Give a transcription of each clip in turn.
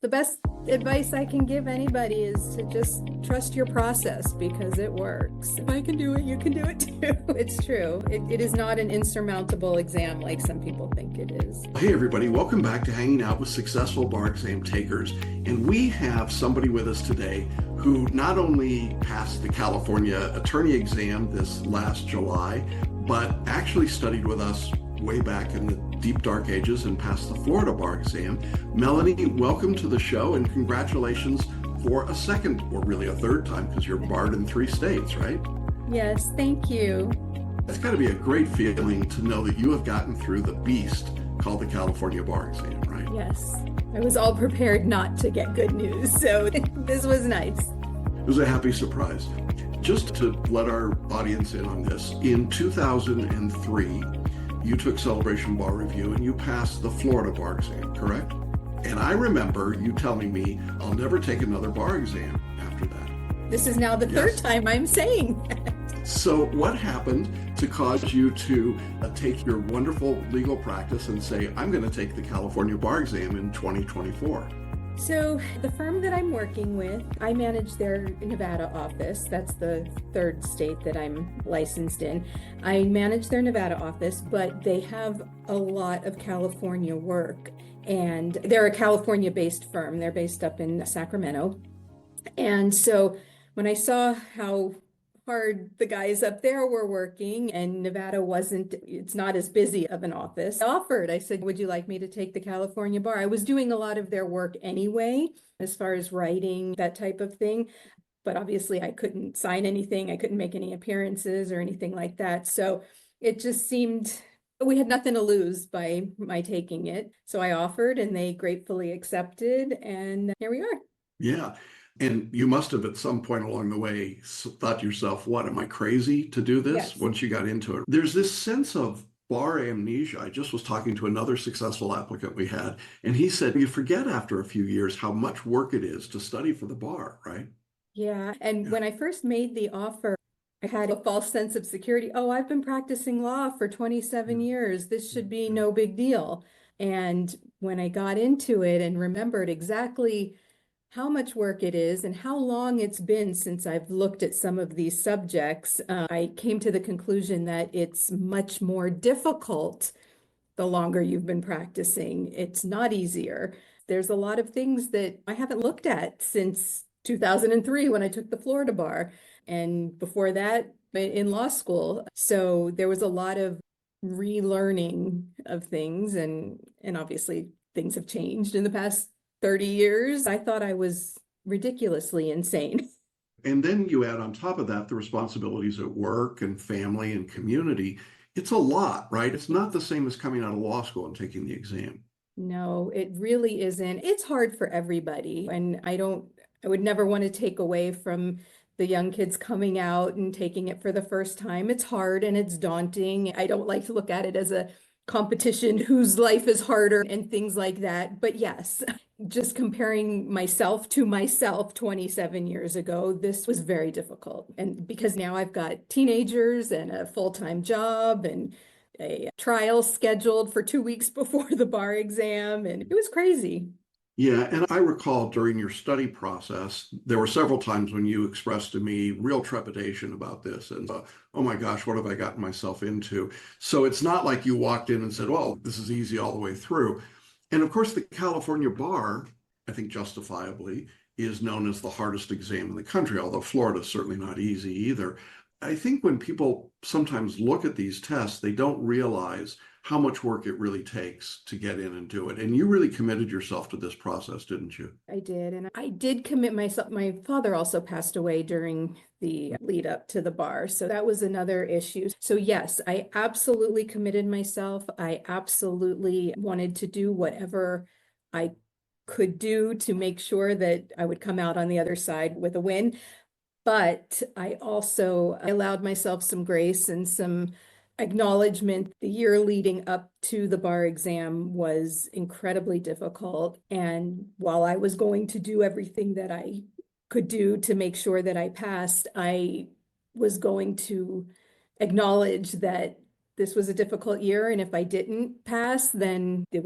The best advice I can give anybody is to just trust your process because it works. If I can do it, you can do it too. It's true. It is not an insurmountable exam like some people think it is. Hey everybody, welcome back to Hanging Out with Successful Bar Exam Takers. And we have somebody with us today who not only passed the California attorney exam this last July, but actually studied with us way back in the deep dark ages and passed the Florida bar exam. Melanie, welcome to the show and congratulations for a second, or really a third time, because you're barred in 3 states, right? Yes, thank you. It's got to be a great feeling to know that you have gotten through the beast called the California bar exam, right? Yes, I was all prepared not to get good news, so this was nice. It was a happy surprise. Just to let our audience in on this, in 2003, you took Celebration Bar Review and you passed the Florida bar exam, correct? And I remember you telling me, I'll never take another bar exam after that. This is now the third time I'm saying that. So what happened to cause you to take your wonderful legal practice and say, I'm going to take the California bar exam in 2024? So the firm that I'm working with, I manage their Nevada office. That's the third state that I'm licensed in. I manage their Nevada office, but they have a lot of California work. And they're a California-based firm. They're based up in Sacramento. And so when I saw how hard the guys up there were working and Nevada it's not as busy of an office. I said, would you like me to take the California bar? I was doing a lot of their work anyway, as far as writing, that type of thing. But obviously I couldn't sign anything. I couldn't make any appearances or anything like that. So it just seemed we had nothing to lose by my taking it. So I offered and they gratefully accepted. And here we are. Yeah. And you must have at some point along the way thought to yourself, what, am I crazy to do this? Yes. Once you got into it, there's this sense of bar amnesia. I just was talking to another successful applicant we had, and he said, you forget after a few years how much work it is to study for the bar, right? Yeah. And when I first made the offer, I had a false sense of security. Oh, I've been practicing law for 27 years. This should be no big deal. And when I got into it and remembered exactly how much work it is and how long it's been since I've looked at some of these subjects, I came to the conclusion that it's much more difficult the longer you've been practicing. It's not easier. There's a lot of things that I haven't looked at since 2003 when I took the Florida bar, and before that in law school. So there was a lot of relearning of things, and obviously things have changed in the past 30 years. I thought I was ridiculously insane. And then you add on top of that the responsibilities at work and family and community. It's a lot, right? It's not the same as coming out of law school and taking the exam. No, it really isn't. It's hard for everybody. And I would never want to take away from the young kids coming out and taking it for the first time. It's hard and it's daunting. I don't like to look at it as a competition whose life is harder and things like that. But yes, just comparing myself to myself 27 years ago, this was very difficult. And because now I've got teenagers and a full-time job and a trial scheduled for 2 weeks before the bar exam, and it was crazy. Yeah, and I recall during your study process, there were several times when you expressed to me real trepidation about this and, oh my gosh, what have I gotten myself into? So it's not like you walked in and said, well, this is easy all the way through. And of course, the California bar, I think justifiably, is known as the hardest exam in the country, although Florida is certainly not easy either. I think when people sometimes look at these tests, they don't realize how much work it really takes to get in and do it. And you really committed yourself to this process, didn't you? I did. And I did commit myself. My father also passed away during the lead up to the bar. So that was another issue. So yes, I absolutely committed myself. I absolutely wanted to do whatever I could do to make sure that I would come out on the other side with a win. But I also allowed myself some grace and some acknowledgement. The year leading up to the bar exam was incredibly difficult. And while I was going to do everything that I could do to make sure that I passed, I was going to acknowledge that this was a difficult year, and if I didn't pass, then the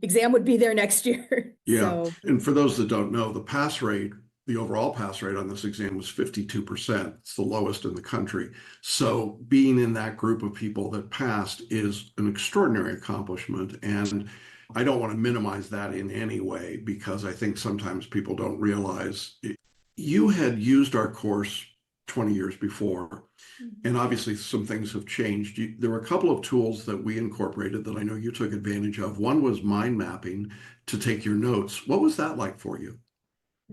exam would be there next year. Yeah. So And for those that don't know, the pass rate, the overall pass rate on this exam was 52%. It's the lowest in the country. So being in that group of people that passed is an extraordinary accomplishment. And I don't want to minimize that in any way because I think sometimes people don't realize it. You had used our course 20 years before. And obviously, some things have changed. There were a couple of tools that we incorporated that I know you took advantage of. One was mind mapping to take your notes. What was that like for you?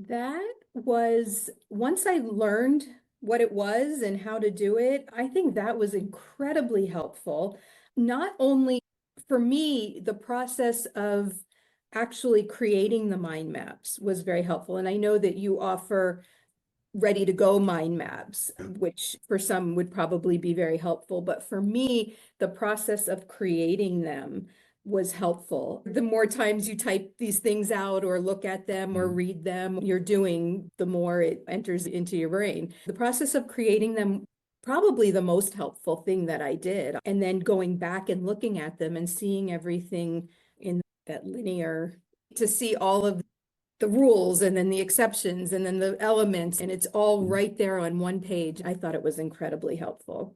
that was, once I learned what it was and how to do it, I think that was incredibly helpful. Not only for me, the process of actually creating the mind maps was very helpful. And I know that you offer ready to go mind maps, Yeah. which for some would probably be very helpful. But for me, the process of creating them was helpful. The more times you type these things out or look at them or read them, you're doing, the more it enters into your brain. The process of creating them, probably the most helpful thing that I did. And then going back and looking at them and seeing everything in that linear, to see all of the rules and then the exceptions and then the elements, and it's all right there on one page. I thought it was incredibly helpful.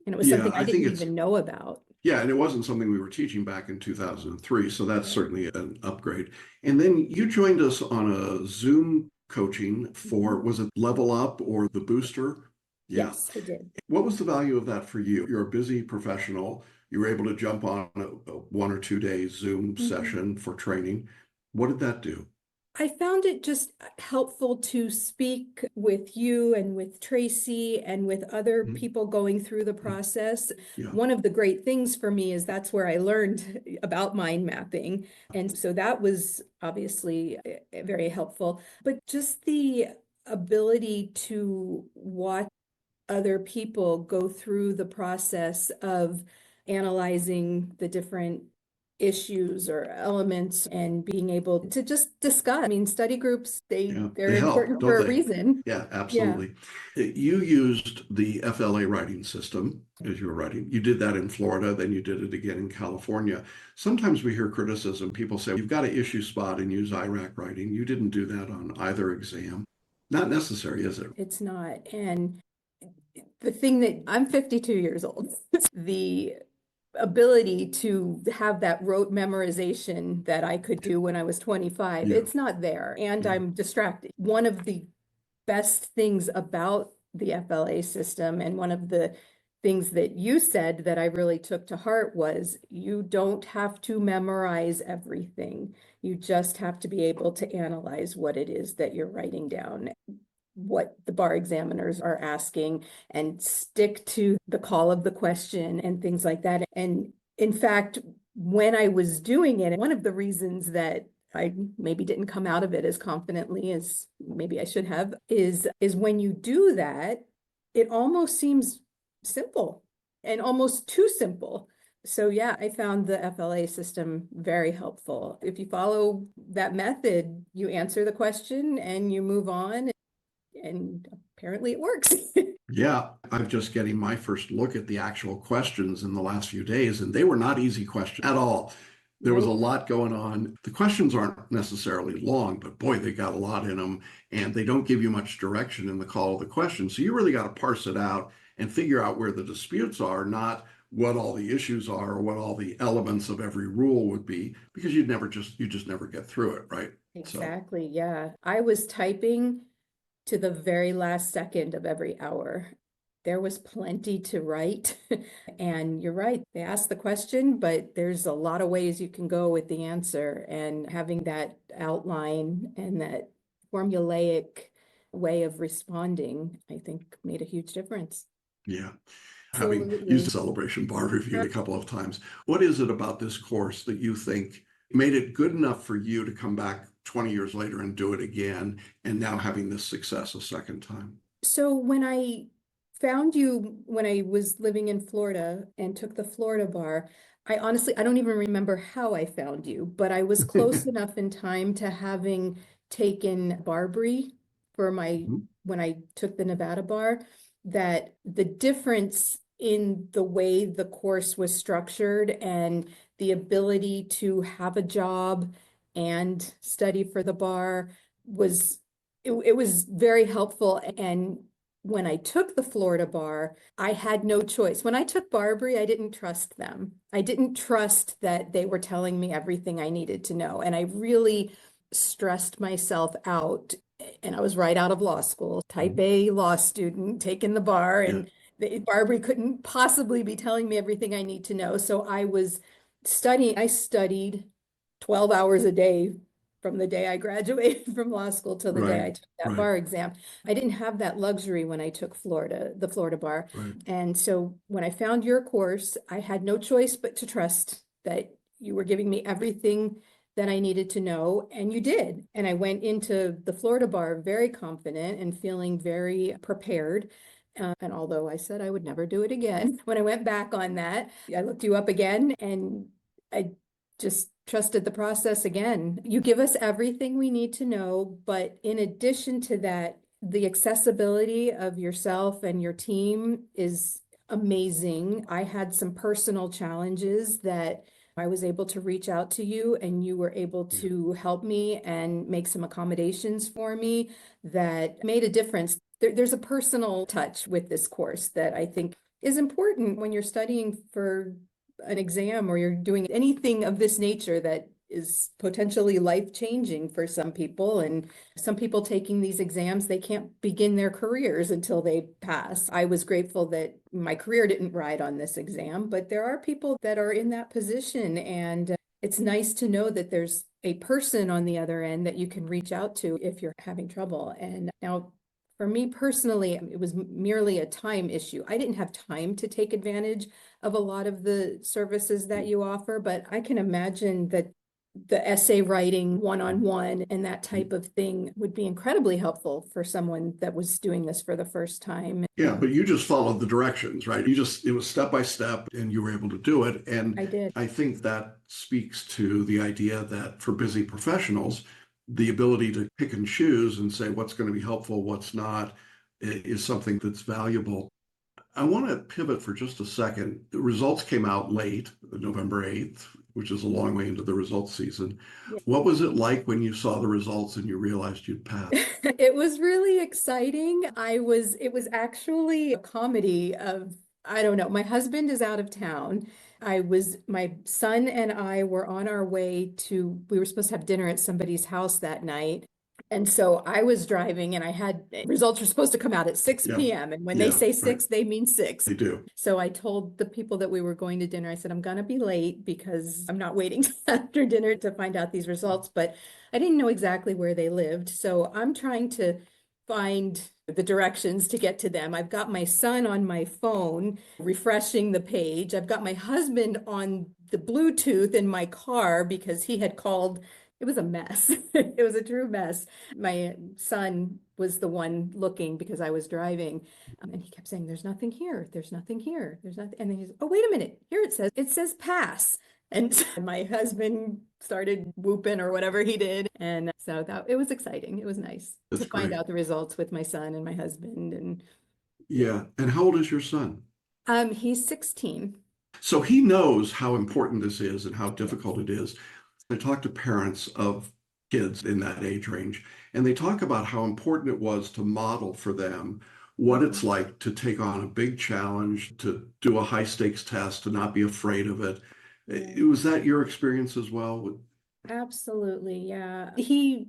And it was Yeah, something I I think didn't it's, even know about. yeah, and it wasn't something we were teaching back in 2003. So that's Right. certainly an upgrade. And then you joined us on a Zoom coaching for, Mhm. was it Level Up or the Booster? Yeah. Yes, I did. What was the value of that for you? You're a busy professional. You were able to jump on a 1 or 2 day Zoom Mhm. session for training. What did that do? I found it just helpful to speak with you and with Tracy and with other Mhm. people going through the process. Yeah, One of the great things for me is that's where I learned about mind mapping. And so that was obviously very helpful. But just the ability to watch other people go through the process of analyzing the different issues or elements and being able to just discuss. I mean, study groups, yeah, they're they help, important don't for a they? reason. Yeah, Yeah. absolutely. You used the FLA writing system as you were writing. You did that in Florida, then you did it again in California. Sometimes we hear criticism. People say, you've got to issue spot and use IRAC writing. You didn't do that on either exam. Not necessary, is it? It's not. And the thing that I'm 52 years old, the ability to have that rote memorization that I could do when I was 25, Yeah, it's not there. And yeah, I'm distracted. One of the best things about the FLA system, and one of the things that you said that I really took to heart, was you don't have to memorize everything. You just have to be able to analyze what it is that you're writing down, what the bar examiners are asking, and stick to the call of the question and things like that. And in fact, when I was doing it, one of the reasons that I maybe didn't come out of it as confidently as maybe I should have is when you do that, it almost seems simple and almost too simple. So yeah, I found the FLA system very helpful. If you follow that method, you answer the question and you move on, and apparently it works. yeah. I'm just getting my first look at the actual questions in the last few days, and they were not easy questions at all. There was a Nope. lot going on. The questions aren't necessarily long, but boy, they got a lot in them, and they don't give you much direction in the call of the question. So you really got to parse it out and figure out where the disputes are, not what all the issues are or what all the elements of every rule would be, because you just never get through it, right? So Exactly. Yeah. I was typing to the very last second of every hour. There was plenty to write. And you're right, they asked the question, but there's a lot of ways you can go with the answer. And having that outline and that formulaic way of responding, I think made a huge difference. yeah. Having used Absolutely. the Celebration Bar Review a couple of times, what is it about this course that you think made it good enough for you to come back 20 years later and do it again, and now having this success a second time? So when I found you when I was living in Florida and took the Florida bar, I honestly, I don't even remember how I found you, but I was close enough in time to having taken Barbary for my, Mhm. when I took the Nevada bar, that the difference in the way the course was structured and the ability to have a job and study for the bar was it was very helpful. And when I took the Florida bar, I had no choice. When I took Barbary, I didn't trust them. I didn't trust that they were telling me everything I needed to know. And I really stressed myself out. And I was right out of law school, type Mhm. A law student, taking the bar, Yeah, and Barbary couldn't possibly be telling me everything I need to know. So I was studying, I studied 12 hours a day from the day I graduated from law school till the day right, I took that right, bar exam. I didn't have that luxury when I took the Florida bar. right. And so when I found your course, I had no choice but to trust that you were giving me everything that I needed to know, and you did. And I went into the Florida bar very confident and feeling very prepared. And although I said I would never do it again, when I went back on that, I looked you up again and I just trusted the process again. You give us everything we need to know, but in addition to that, the accessibility of yourself and your team is amazing. I had some personal challenges that I was able to reach out to you and you were able Yeah, to help me and make some accommodations for me that made a difference. There's a personal touch with this course that I think is important when you're studying for an exam or you're doing anything of this nature that is potentially life-changing for some people. And some people taking these exams, they can't begin their careers until they pass. I was grateful that my career didn't ride on this exam, but there are people that are in that position. And it's nice to know that there's a person on the other end that you can reach out to if you're having trouble. And now, for me personally, it was merely a time issue. I didn't have time to take advantage of a lot of the services that you offer, but I can imagine that the essay writing one-on-one and that type of thing would be incredibly helpful for someone that was doing this for the first time. yeah, but you just followed the directions, right? It was step by step and you were able to do it. And I did. I think that speaks to the idea that for busy professionals, the ability to pick and choose and say what's going to be helpful, what's not, is something that's valuable. I want to pivot for just a second. The results came out late, November 8th, which is a long way into the results season. Yeah. What was it like when you saw the results and you realized you'd passed? It was really exciting. It was actually a comedy of, I don't know, my husband is out of town. My son and I were on our way we were supposed to have dinner at somebody's house that night. And so I was driving and results were supposed to come out at 6 Yeah, p.m. And when they yeah, say right. six, they mean six. They do. So I told the people that we were going to dinner, I said, I'm gonna be late because I'm not waiting after dinner to find out these results, but I didn't know exactly where they lived. So I'm trying to find the directions to get to them. I've got my son on my phone refreshing the page. I've got my husband on the Bluetooth in my car because he had called. It was a mess. It was a true mess. My son was the one looking because I was driving. And he kept saying, there's nothing here. There's nothing here. There's nothing. And then he's, oh, wait a minute. Here it says pass. And so my husband started whooping or whatever he did. And so it was exciting. It was nice to That's find great. out the results with my son and my husband. And yeah, Yeah. And how old is your son? he's 16. So he knows how important this is and how Yes. difficult it is. I talk to parents of kids in that age range, and they talk about how important it was to model for them what it's Mhm. like to take on a big challenge, to do a high stakes test, to not be afraid of it. Yeah. Was that your experience as well? Absolutely, yeah. The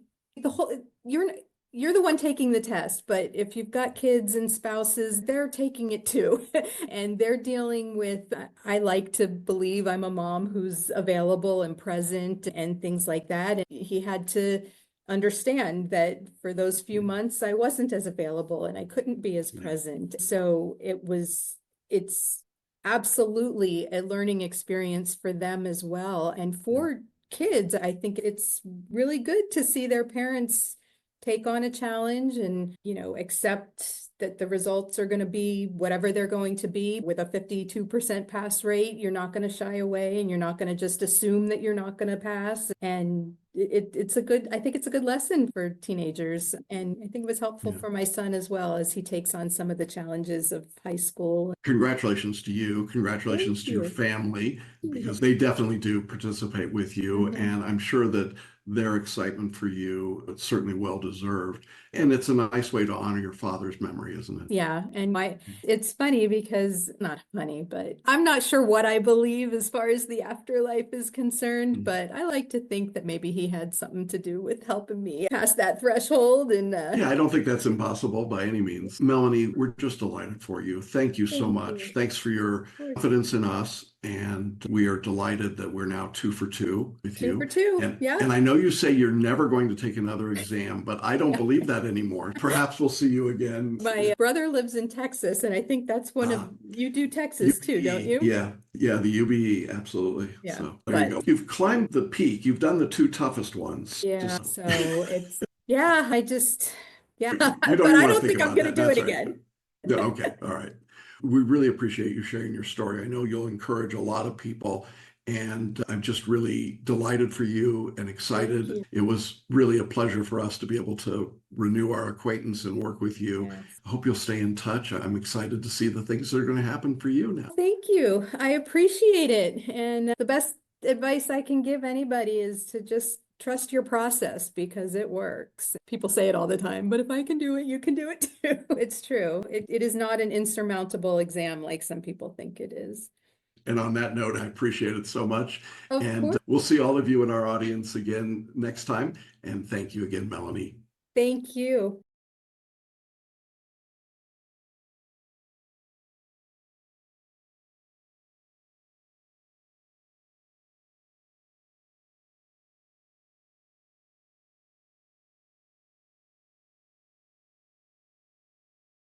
whole, you're the one taking the test, but if you've got kids and spouses, they're taking it too. And they're dealing with, I like to believe I'm a mom who's available and present and things like that. And he had to understand that for those few months, I wasn't as available and I couldn't be as Yeah, present. So it's absolutely a learning experience for them as well. And yeah, for kids, I think it's really good to see their parents take on a challenge and, accept that the results are going to be whatever they're going to be. With a 52% pass rate, you're not going to shy away and you're not going to just assume that you're not going to pass. And I think it's a good lesson for teenagers. And I think it was helpful for my son as well as he takes on some of the challenges of high school. Congratulations to you. Congratulations to your family, because they definitely do participate with you. And I'm sure that their excitement for you is certainly well deserved. And it's a nice way to honor your father's memory, isn't it? Yeah. And it's funny because, not funny, but I'm not sure what I believe as far as the afterlife is concerned, but I like to think that maybe he had something to do with helping me pass that threshold. And yeah, I don't think that's impossible by any means. Melanie, we're just delighted for you. Thank you so much. Thanks for your confidence in us. And we are delighted that we're now 2 for 2 with you. 2 for 2. Yeah. And I know you say you're never going to take another exam, but I don't believe that anymore. Perhaps we'll see you again. My brother lives in Texas, and I think that's one of, you do Texas too, don't you? Yeah. Yeah, the UBE, absolutely. Yeah. So there you go. You've climbed the peak. You've done the 2 toughest ones. Yeah. So it's, yeah, I just, yeah, but I don't think I'm going to do it again. No, okay. All right. We really appreciate you sharing your story. I know you'll encourage a lot of people, and I'm just really delighted for you and excited. It was really a pleasure for us to be able to renew our acquaintance and work with you. Yes. I hope you'll stay in touch. I'm excited to see the things that are going to happen for you now. Thank you. I appreciate it. And the best advice I can give anybody is to just trust your process, because it works. People say it all the time, but if I can do it, you can do it too. It's true. It is not an insurmountable exam like some people think it is. And on that note, I appreciate it so much. Of course. We'll see all of you in our audience again next time. And thank you again, Melanie. Thank you.